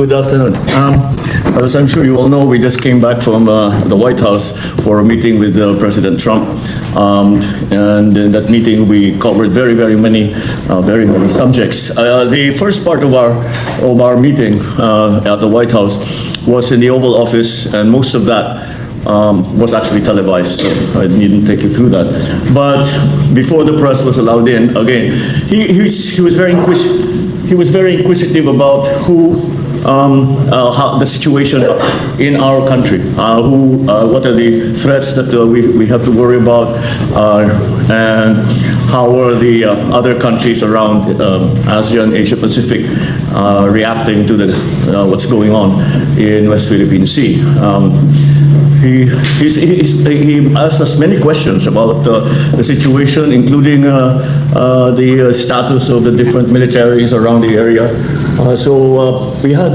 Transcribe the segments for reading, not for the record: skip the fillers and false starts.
Good afternoon. As I'm sure you all know, we just came back from the White House for a meeting with President Trump. And in that meeting, we covered very many subjects. The first part of our meeting at the White House was in the Oval Office, and most of that was actually televised, so I needn't take you through that. But before the press was allowed in, again, he was very inquisitive about how the situation in our country, what are the threats that we have to worry about, and how are the other countries around ASEAN, Asia Pacific reacting to what's going on in West Philippine Sea. He asked us many questions about the situation, including the status of the different militaries around the area. So we had a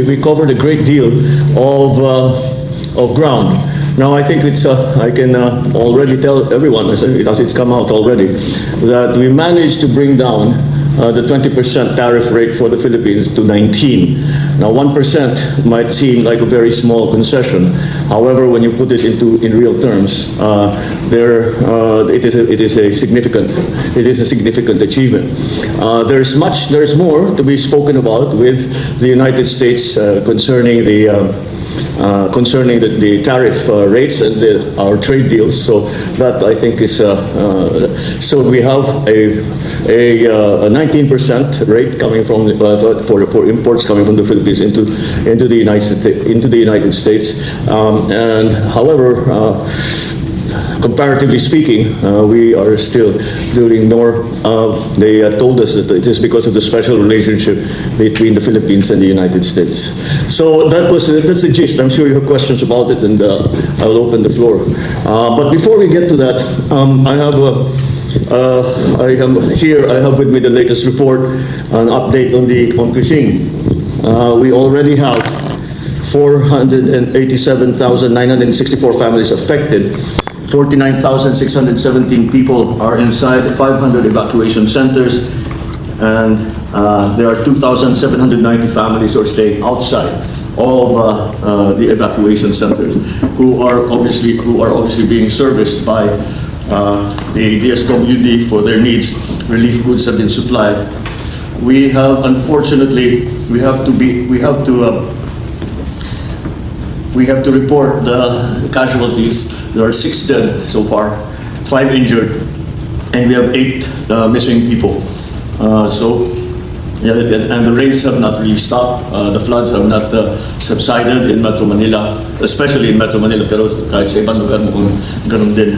we covered a great deal of ground. Now I think I can already tell everyone, as it's come out already, that we managed to bring down the 20% tariff rate for the Philippines to 19. Now 1% might seem like a very small concession. However, when you put it in real terms, it is a significant achievement. There's more to be spoken about with the United States concerning the tariff rates and our trade deals. So that I think is so we have a 19% rate coming from for imports coming from the Philippines into the United States. And however, comparatively speaking, we are still doing more. They told us that it is because of the special relationship between the Philippines and the United States. So that's the gist. I'm sure you have questions about it, and I will open the floor. But before we get to that, I have with me the latest report, an update on Kuching. We already have 487,964 families affected. 49,617 people are inside 500 evacuation centers, and there are 2,790 families who are staying outside of the evacuation centers, who are obviously being serviced by the DSWD for their needs. Relief goods have been supplied. We have, unfortunately, we have to report the casualties. There are 6 dead so far, 5 injured, and we have 8 missing people. And the rains have not really stopped. The floods have not subsided in Metro Manila, especially in Metro Manila, pero kahit sa ibang lugar mo kung ganun din,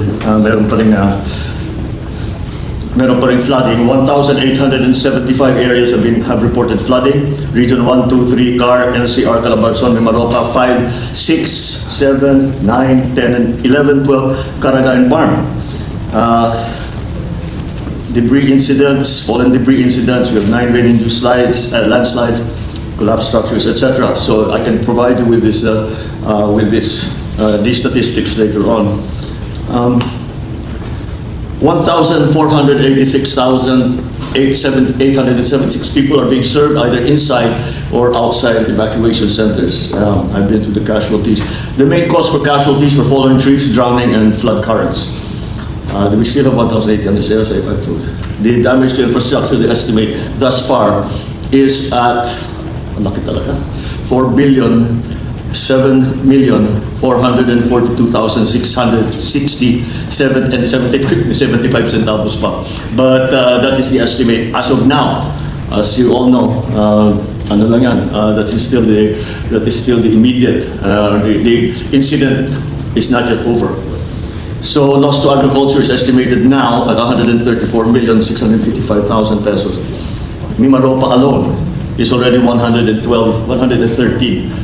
meron pa rin flooding. 1,875 areas have reported flooding. Region 1, 2, 3, CAR, NCR, Calabarzon, Mimaropa, 5, 6, 7, 9, 10, and 11, 12, Caraga, and Barm. Debris incidents, fallen debris incidents, we have 9 rain-induced landslides, collapsed structures, etc. So I can provide you with these statistics later on. 1,486,876 people are being served either inside or outside evacuation centers. I've been to the casualties. The main cause for casualties were fallen trees, drowning, and flood currents. We still have 1,080 on the sales. The damage to infrastructure, the estimate thus far is at 4,742,667 and 75 centavos pa. But that is the estimate as of now. As you all know, that is still the immediate. The incident is not yet over. So loss to agriculture is estimated now at 134,655,000 pesos. Mimaropa alone is already 113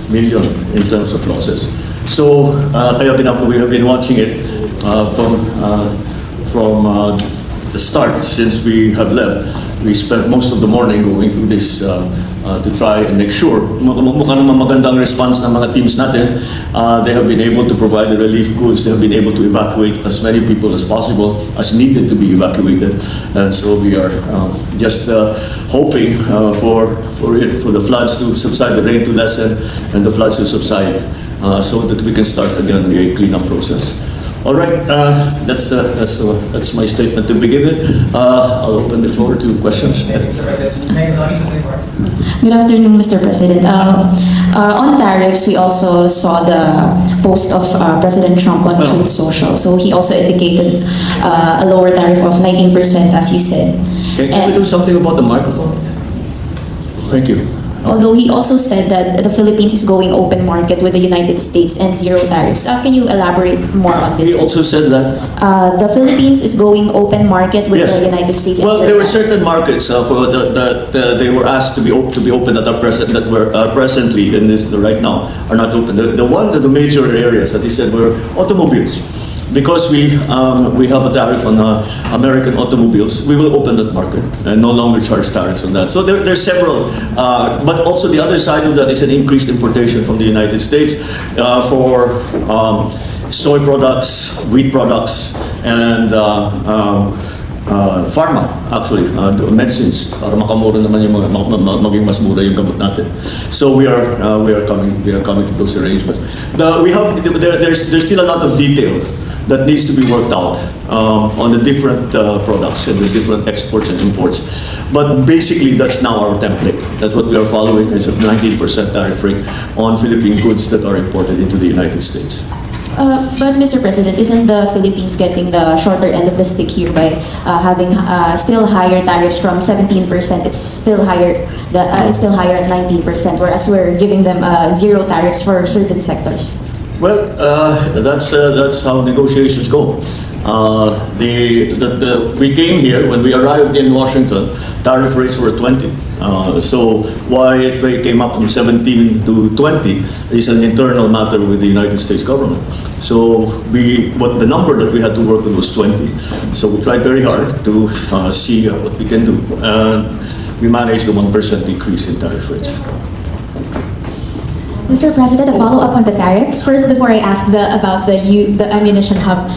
million in terms of losses. So we have been watching it from the start since we have left. we spent most of the morning going through this to try and make sure. Mukha naman magandang response ng mga teams natin. They have been able to provide the relief goods. They have been able to evacuate as many people as possible as needed to be evacuated. And so we are just hoping for the floods to subside, the rain to lessen, and the floods to subside, so that we can start again a cleanup process. All right, that's my statement to begin with. I'll open the floor to questions. Good afternoon, Mr. President. On tariffs, we also saw the post of President Trump on Truth Social. So he also indicated a lower tariff of 19%, as you said. Can we do something about the microphone? Thank you. Although he also said that the Philippines is going open market with the United States and zero tariffs. Can you elaborate more on this? He also said that The Philippines is going open market with the United States and well, zero there were tariffs. certain markets that they were asked to be open that are present that were presently in this right now are not open. The major areas that he said were automobiles. Because we have a tariff on American automobiles, we will open that market and no longer charge tariffs on that. So there's several, but also the other side of that is an increased importation from the United States for soy products, wheat products, and pharma, actually, medicines, para makamura naman yung maging mas mura yung gamot natin. So we are coming to those arrangements. There's still a lot of detail that needs to be worked out on the different products and the different exports and imports. But basically, that's now our template. That's what we are following, is a 19% tariff rate on Philippine goods that are imported into the United States. But Mr. President, isn't the Philippines getting the shorter end of the stick here by having still higher tariffs from 17%? It's still higher. It's still higher at 19%, whereas we're giving them zero tariffs for certain sectors. Well, that's how negotiations go. We came here, when we arrived in Washington, tariff rates were 20. So why it came up from 17 to 20 is an internal matter with the United States government. So the number that we had to work with was 20. So we tried very hard to see what we can do. We managed the 1% decrease in tariff rates. Mr. President, a follow-up on the tariffs. First, before I ask about the ammunition hub,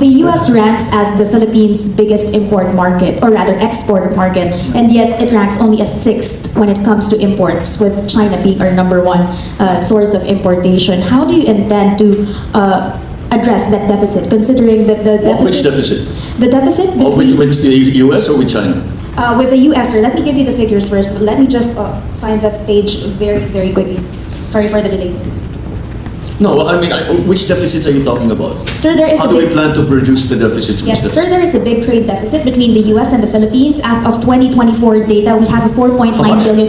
the U.S. ranks as the Philippines' biggest import market, or rather export market, and yet it ranks only as 6th when it comes to imports, with China being our number 1 source of importation. How do you intend to address that deficit, considering that the deficit... Which deficit? The deficit between... With the U.S. or with China? With the U.S., sir. Let me give you the figures first, but let me just find the page very, very quickly. Sorry for the delays. No, I mean, which deficits are you talking about? Sir, there is How do we plan to reduce the deficits? Yes, sir, there is a big trade deficit between the U.S. and the Philippines. As of 2024 data, we have a 4.9 billion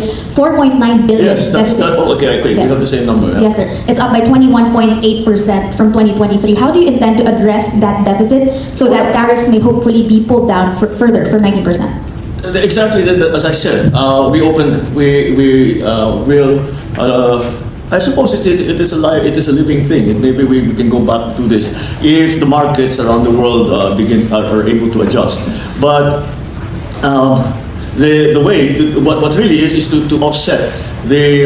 Yes, that's deficit. okay. Yes. We have the same number. Yeah. Yes, sir. It's up by 21.8% from 2023. How do you intend to address that deficit so that tariffs may hopefully be pulled down further from 19%? Exactly, as I said, we will. I suppose it is a living thing. Maybe we can go back to this if the markets around the world are able to adjust. But the way what really is to offset the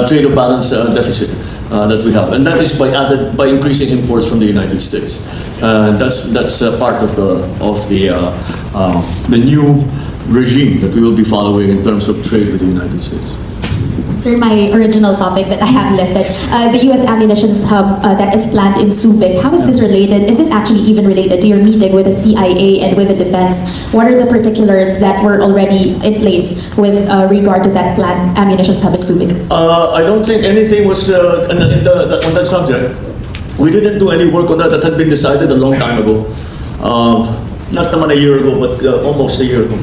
trade of balance deficit that we have, and that is by increasing imports from the United States. That's part of the new regime that we will be following in terms of trade with the United States. Sir, my original topic that I have listed, the U.S. ammunition hub that is planned in Subic. How is this related? Is this actually even related to your meeting with the CIA and with the defense? What are the particulars that were already in place with regard to that planned ammunition hub in Subic? I don't think anything was on that subject. We didn't do any work on that. That had been decided a long time ago. Not naman a year ago, but almost a year ago.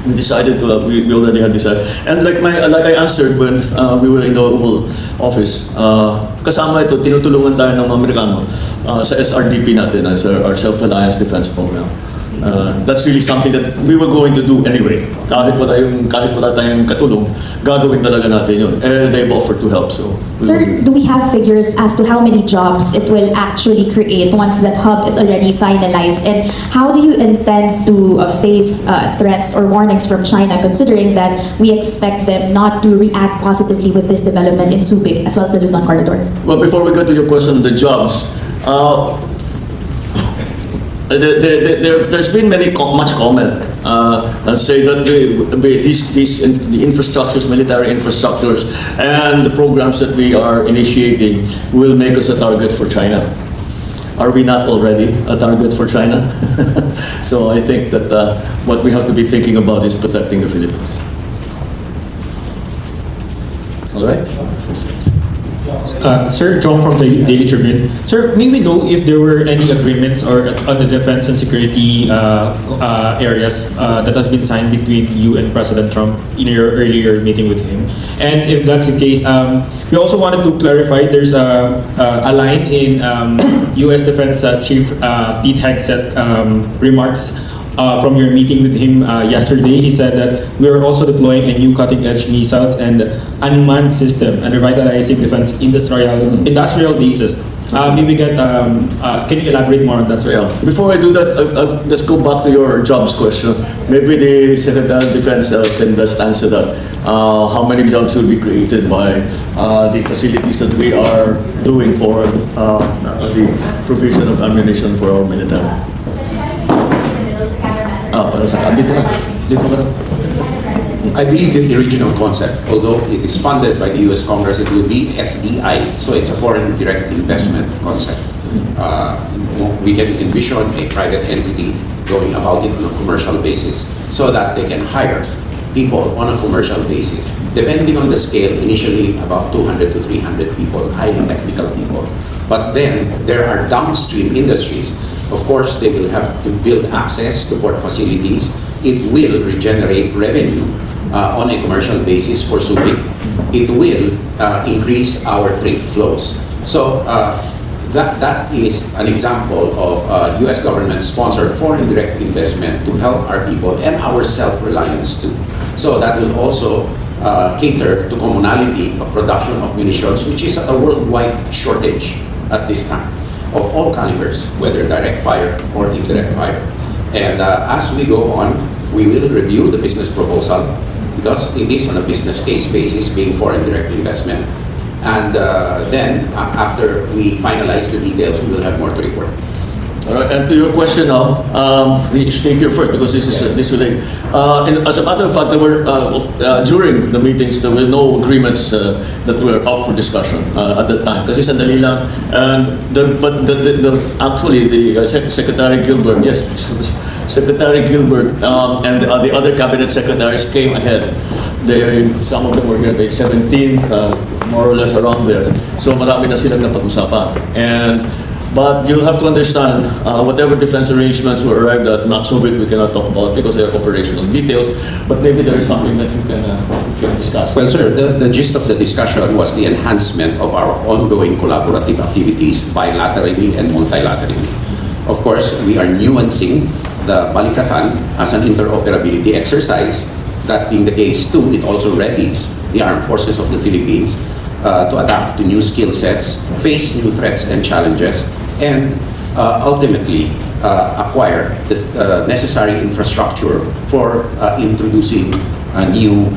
We decided to. We already had decided, and like I answered when we were in the Oval Office, kasama ito, tinutulungan tayo ng mga Amerikano sa SRDP natin, as our Self-Reliance Defense Program. That's really something that we were going to do anyway. Kahit wala tayong katulong, gagawin talaga natin yun. They've offered to help, so. Sir, do we have figures as to how many jobs it will actually create once that hub is already finalized? And how do you intend to face threats or warnings from China, considering that we expect them not to react positively with this development in Subic as well as the Luzon corridor? Well, before we get to your question, the jobs, there's been much comment and say that the infrastructures, military infrastructures, and the programs that we are initiating will make us a target for China. Are we not already a target for China? So I think that what we have to be thinking about is protecting the Philippines. All right? Sir, John from the Daily Tribune. Sir, may we know if there were any agreements or on the defense and security areas that has been signed between you and President Trump in your earlier meeting with him? And if that's the case, we also wanted to clarify there's a line in U.S. Defense Chief Pete Hegseth remarks from your meeting with him yesterday. He said that we are also deploying a new cutting-edge missiles and unmanned system and revitalizing defense industrial bases. Maybe can you elaborate more on that, sir? Yeah. Before I do that, let's go back to your jobs question. Maybe the Secretary of Defense can best answer that. How many jobs will be created by the facilities that we are doing for the provision of ammunition for our military? Dito ka. I believe the original concept, although it is funded by the US Congress, it will be FDI, so it's a foreign direct investment concept. We can envision a private entity going about it on a commercial basis so that they can hire people on a commercial basis. Depending on the scale, initially about 200 to 300 people, highly technical people. But then there are downstream industries. Of course, they will have to build access to port facilities. It will regenerate revenue on a commercial basis for Subic. It will increase our trade flows. So that is an example of US government-sponsored foreign direct investment to help our people and our self-reliance too. So that will also cater to commonality of production of munitions, which is a worldwide shortage at this time, of all calibers, whether direct fire or indirect fire. And as we go on, we will review the business proposal because it is on a business case basis, being foreign direct investment. And then after we finalize the details, we will have more to report. All right, and to your question now, we stay here first because this relates. As a matter of fact, there were during the meetings there were no agreements that were up for discussion at that time. Kasi sandali lang, and actually the Secretary Gilbert, yes, Secretary Gilbert and the other cabinet secretaries came ahead. Some of them were here the 17th, more or less around there. So marami na silang napag-usapan. But you'll have to understand, whatever defense arrangements were arrived at, not so big we cannot talk about because they are operational details, but maybe there is something that you can discuss. Well, sir, the gist of the discussion was the enhancement of our ongoing collaborative activities bilaterally and multilaterally. Of course, we are nuancing the Balikatan as an interoperability exercise. That being the case too, it also readies the armed forces of the Philippines to adapt to new skill sets, face new threats and challenges, and ultimately acquire the necessary infrastructure for introducing new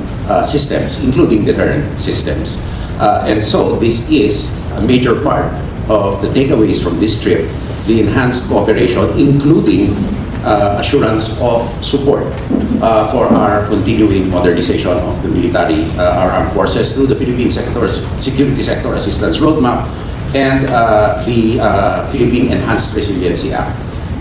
systems, including deterrent systems. And so this is a major part of the takeaways from this trip, the enhanced cooperation, including assurance of support for our continuing modernization of the military, our armed forces through the Philippine Security Sector Assistance Roadmap and the Philippine Enhanced Resiliency Act.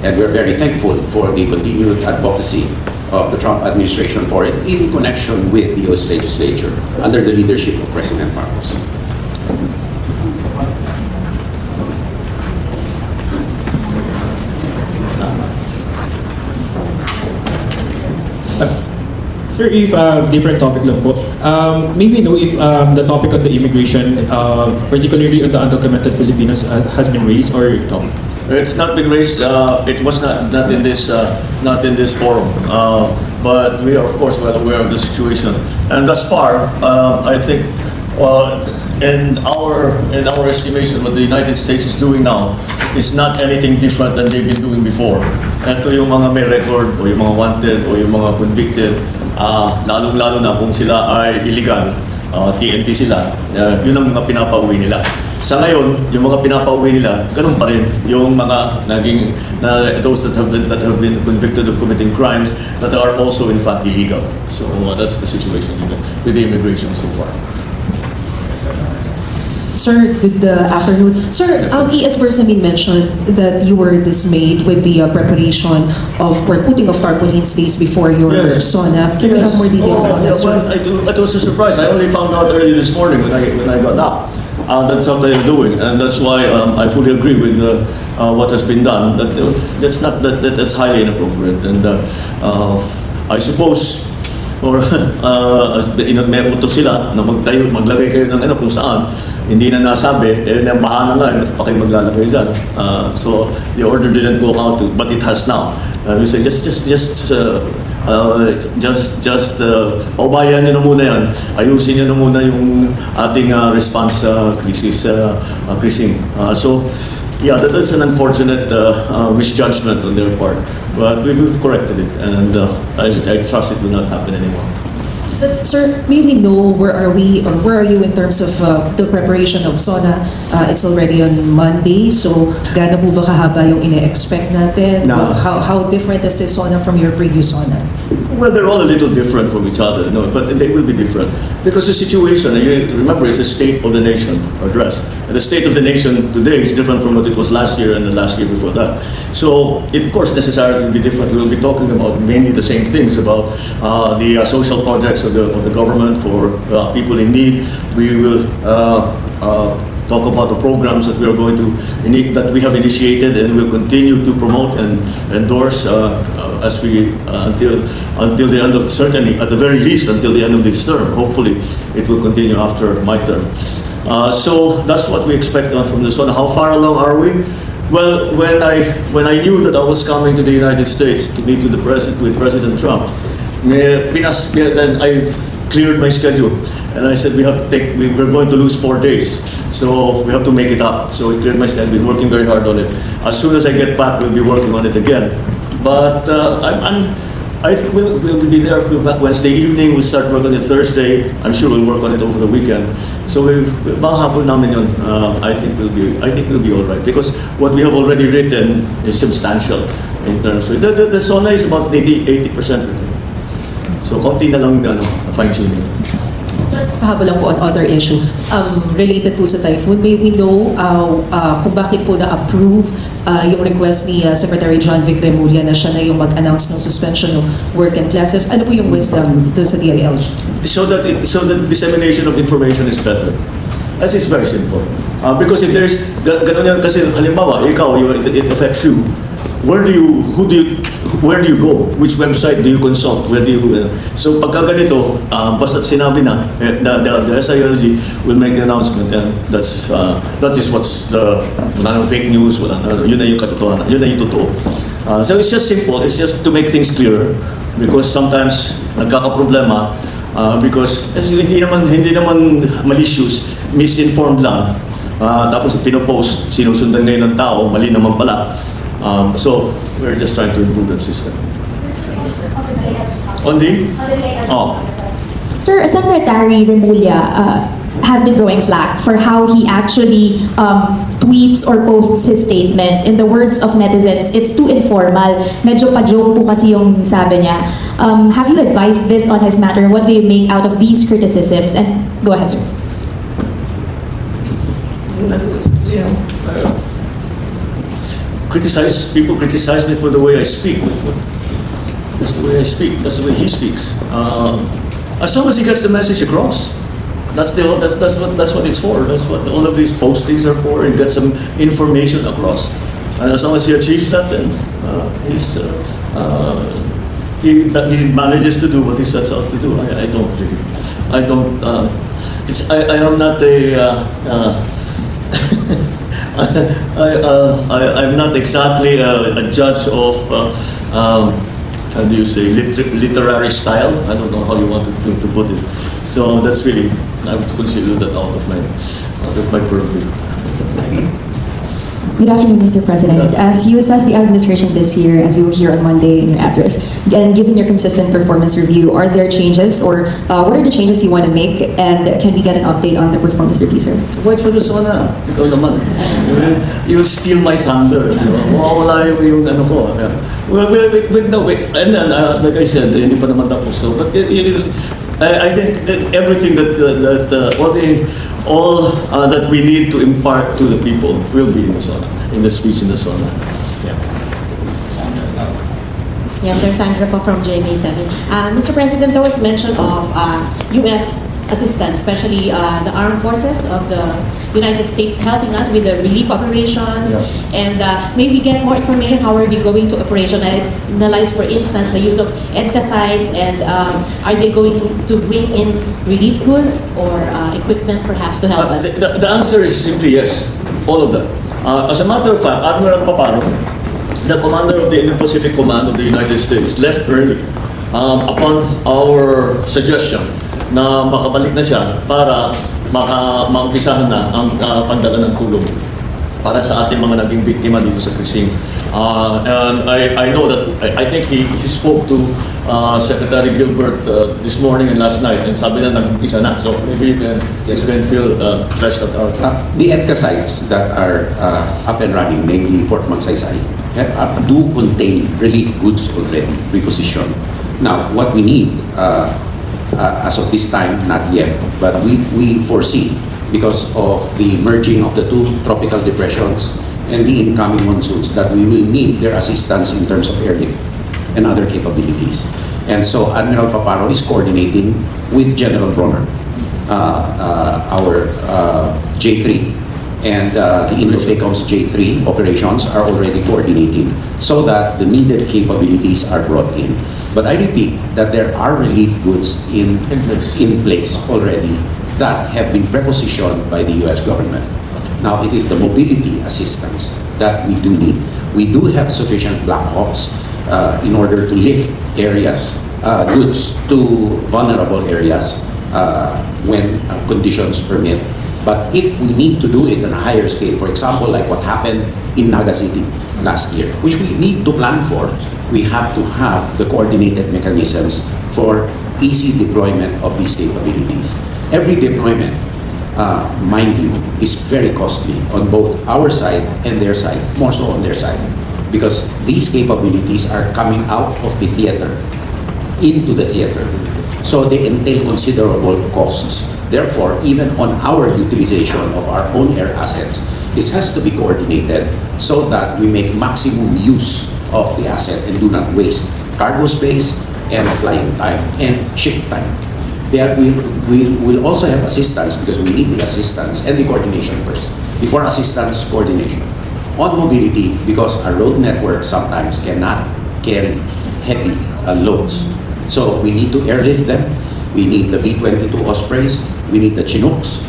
And we're very thankful for the continued advocacy of the Trump administration for it in connection with the US legislature under the leadership of President Marcos. Sir, if different topic lang po, maybe know if the topic on the immigration, particularly on the undocumented Filipinos, has been raised or It's not been raised. It was not in this forum. But we are of course well aware of the situation. And thus far, I think, in our estimation, what the United States is doing now is not anything different than they've been doing before. Ito yung mga may record, o yung mga wanted, o yung mga convicted, lalong-lalo na kung sila ay illegal, TNT sila, yun ang mga pinapauwi nila. Sa ngayon, yung mga pinapauwi nila, ganun pa rin yung mga those that have been convicted of committing crimes that are also in fact illegal. So that's the situation with the immigration so far. Sir, good afternoon. Sir, ES Bersamin mentioned that you were dismayed with the preparation of or putting of tarpaulins days before your Yes. SONA. Can we have more details on that, sir? Well, it was a surprise. I only found out early this morning when I got up. That's what they're doing, and that's why I fully agree with what has been done. That's highly inappropriate, and I suppose, or may utos sila na maglagay kayo ng kung saan hindi na nasabi, bahala nga, pa kayo maglalagay dyan. So the order didn't go out, but it has now. We say paubayan nyo na muna yan, ayusin nyo na muna yung ating response crisis. So yeah, that is an unfortunate misjudgment on their part, but we've corrected it, and I trust it will not happen anymore. But sir, may we know where are we or where are you in terms of the preparation of SONA? It's already on Monday, so gaano po ba kahaba yung ine-expect natin? No. How different is this SONA from your previous SONA? Well, they're all a little different from each other, no, but they will be different because the situation. You remember, it's a State of the Nation address, and the State of the Nation today is different from what it was last year and the last year before that. So, it, of course, necessarily will be different. We will be talking about mainly the same things about the social projects of the government for people in need. We will talk about the programs that we are going to that we have initiated and will continue to promote and endorse as we until the end of, certainly at the very least until the end of this term. Hopefully, it will continue after my term. So that's what we expect from the SONA. How far along are we? Well, when I knew that I was coming to the United States to meet with President Trump, then I cleared my schedule, and I said we're going to lose 4 days, so we have to make it up. So I cleared my schedule. I've been working very hard on it. As soon as I get back, we'll be working on it again. But I think we'll be there. We're back Wednesday evening. We'll start work on it Thursday. I'm sure we'll work on it over the weekend. So mahapon namin yun. I think we'll be all right because what we have already written is substantial in terms of the SONA is about 80% written. So konti na lang fine-tuning. Habol lang po on other issue. Related po sa typhoon, may we know kung bakit po na-approve yung request ni Secretary John Vic Remulla na siya na yung mag-announce ng suspension of work and classes? Ano po yung wisdom doon sa DILG? So that dissemination of information is better. As is very simple. Because if there's ganun yan kasi halimbawa ikaw it affects you. Where do you go? Which website do you consult? So pagka ganito, basta sinabi na, the SILG will make the announcement, and that is what's wala nang fake news, yun na yung katotohanan, yun na yung totoo. So it's just simple, it's just to make things clearer, because sometimes nagkakaproblema, because hindi naman malicious, misinformed lang, tapos pinopost, sinusundan ngayon ng tao, mali naman pala. So we're just trying to improve that system. On the Sir, Secretary Remulla has been throwing flack for how he actually tweets or posts his statement. In the words of netizens, it's too informal. Medyo pa-joke po kasi yung sabi niya. Have you advised this on his matter? What do you make out of these criticisms? And go ahead, sir. People criticize me for the way I speak. That's the way I speak. That's the way he speaks. As long as he gets the message across, that's what it's for. That's what all of these postings are for. It gets some information across, and as long as he achieves that, then he manages to do what he sets out to do. I am not a I'm not exactly a judge of, how do you say, literary style. I don't know how you want to put it. So that's really, I would consider that out of my purview. Good afternoon, Mr. President. As you assess the administration this year, as we will hear on Monday in your address, and given your consistent performance review, are there changes or what are the changes you want to make, and can we get an update on the performance review, sir? Wait for the Sona. Ikaw naman. You'll steal my thunder. Mawawala yung ano ko. Well, no, wait. And then, like I said, hindi pa naman tapos. So, but I think that everything all that we need to impart to the people will be in the Sona, in the speech in the Sona. Yeah. Yes, sir. Sandra po from GMA7. Mr. President, there was mention of U.S. assistance, especially the armed forces of the United States helping us with the relief operations, and maybe get more information how are we going to operationalize, for instance, the use of EDCA sites, and are they going to bring in relief goods or equipment perhaps to help us? The answer is simply yes, all of that. As a matter of fact, Admiral Paparo, the commander of the Indo-Pacific Command of the United States, left early upon our suggestion na makabalik na siya para maumpisahan na ang pagdala ng tulong para sa ating mga naging biktima dito sa Krising. And I know that, I think he spoke to Secretary Gilbert this morning and last night, and sabi na nag-umpisa na. So maybe you can feel fleshed out. The EDCA sites that are up and running, namely Fort Magsaysay, do contain relief goods already repositioned. Now, what we need, as of this time, not yet, but we foresee, because of the merging of the two tropical depressions and the incoming monsoons, that we will need their assistance in terms of airlift and other capabilities. And so Admiral Paparo is coordinating with General Bronner, our J3, and the Indo-PACOM's J3 operations are already coordinating so that the needed capabilities are brought in. But I repeat that there are relief goods in place already that have been prepositioned by the U.S. government. Now, it is the mobility assistance that we do need. We do have sufficient Black Hawks in order to lift areas, goods to vulnerable areas when conditions permit. But if we need to do it on a higher scale, for example, like what happened in Naga City last year, which we need to plan for, we have to have the coordinated mechanisms for easy deployment of these capabilities. Every deployment, mind you, is very costly on both our side and their side, more so on their side, because these capabilities are coming out of the theater into the theater. So they entail considerable costs. Therefore, even on our utilization of our own air assets, this has to be coordinated so that we make maximum use of the asset and do not waste cargo space and flying time and ship time. We will also have assistance, because we need the assistance and the coordination first, before assistance, coordination. On mobility, because our road network sometimes cannot carry heavy loads. So we need to airlift them. We need the V-22 Ospreys. We need the Chinooks.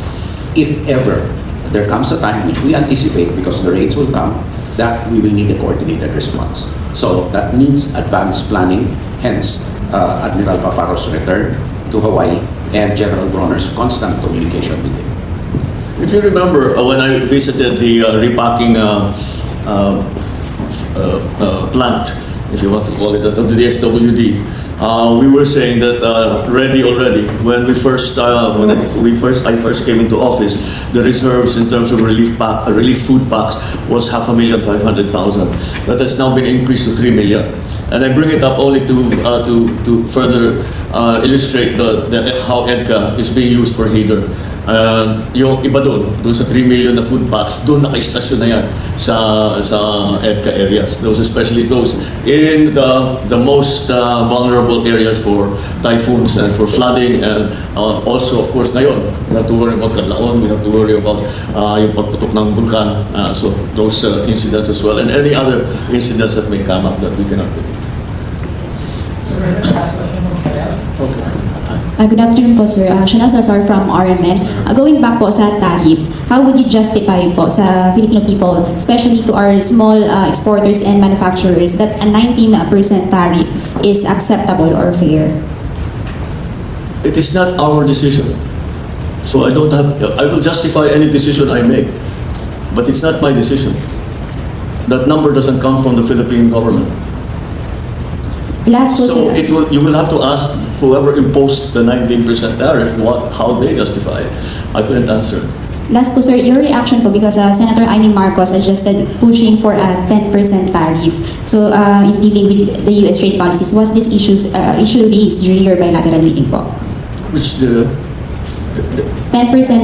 If ever there comes a time, which we anticipate because the rates will come, that we will need a coordinated response. So that needs advanced planning, hence Admiral Paparo's return to Hawaii and General Bronner's constant communication with him. If you remember, when I visited the repacking plant, if you want to call it that, of the DSWD, we were saying that ready already when I first came into office, the reserves in terms of relief food packs was 550,000. That has now been increased to 3 million. And I bring it up only to further illustrate how EDCA is being used for HADR. Yung iba doon sa 3 million na food packs, doon naka-istasyon na yan sa EDCA areas. Those, especially those in the most vulnerable areas for typhoons and for flooding, and also, of course, ngayon, we have to worry about Canlaon, we have to worry about yung pagputok ng bulkan, so those incidents as well, and any other incidents that may come up that we cannot predict. Sir, last question from Shreya. Okay. Good afternoon po, sir. Shana Salazar from RMN. Going back po sa tariff, how would you justify po sa Filipino people, especially to our small exporters and manufacturers, that a 19% tariff is acceptable or fair? It is not our decision. So I will justify any decision I make, but it's not my decision. That number doesn't come from the Philippine government. Last po, So sir. you will have to ask whoever imposed the 19% tariff how they justify it. I couldn't answer it. Last po, sir, your reaction po because Senator Amy Marcos suggested pushing for a 10% tariff. So in dealing with the U.S. trade policies, was this issue raised during your bilateral meeting po? Which 10%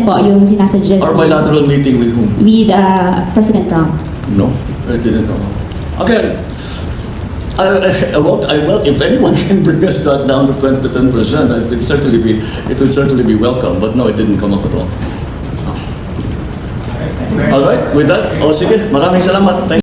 po yung sinasuggest our bilateral meeting with whom? with President Trump. No, it didn't come up. Again, if anyone can bring us that down to 10%, it will certainly be welcome. But no, it didn't come up at all. All right, with that, sige, maraming salamat. Thank